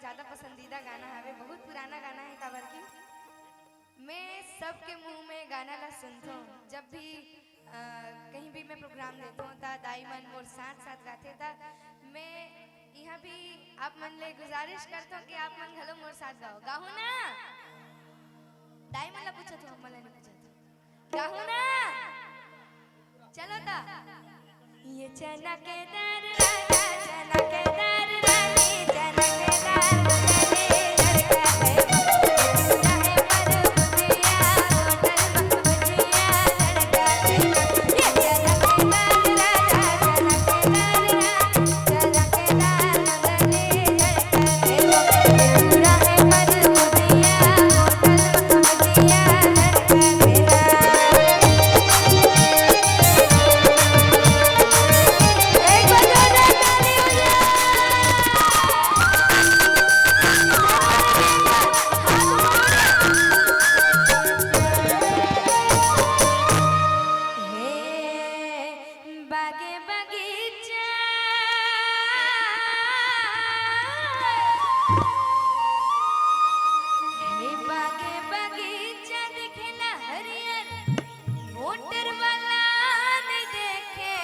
ज़्यादा पसंदीदा गाना है, बहुत पुराना गाना है काबर की मैं सबके मुंह में गाना ला सुनता हूँ। जब भी कहीं भी मैं प्रोग्राम देता हूँ ता दाई मन मोर साथ साथ गाते था। मैं यहाँ भी आप मन ले गुजारिश करता हूँ कि आप मन घलो मोर साथ गाओ। गाओ ना दाई मन ला पूछा तो मला नहीं पूछा था। गाओ ना चलो ता ये चना के दर राजा चना के दर रानी चना के दर बदले लड़का है पूरा है पर बुझिया होटल में बुझिया लड़का है ये चना के दर राजा चना के दर रानी चना के दर बदले लड़का है पूरा है पर बुझिया होटल में बुझिया लड़का बागे बगीचा हे बागे बगीचा दिखला हरियर मोटर वाला नहीं देखे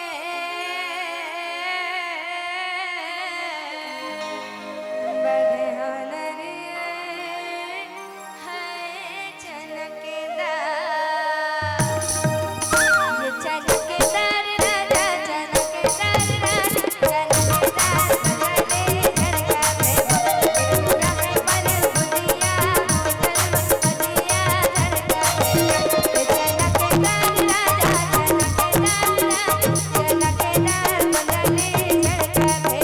बड़े हनरियर है चनकेदार ये चनकेदार राजा चनकेदार रानी चनकेदार बदले लड़का है पूरा है पर बुझिया होटल में बुझिया लड़का है ये चनकेदार राजा चनकेदार रानी चनकेदार बदले लड़का है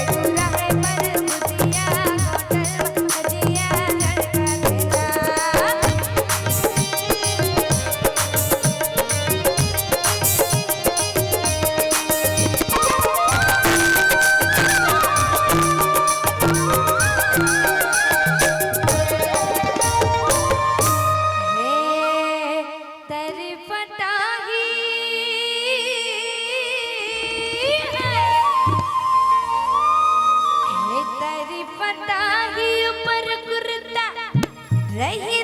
पूरा है पर बुझिया होटल में बुझिया लड़का है तेरी फटाही है तेरी फटाही ऊपर कुर्ता रही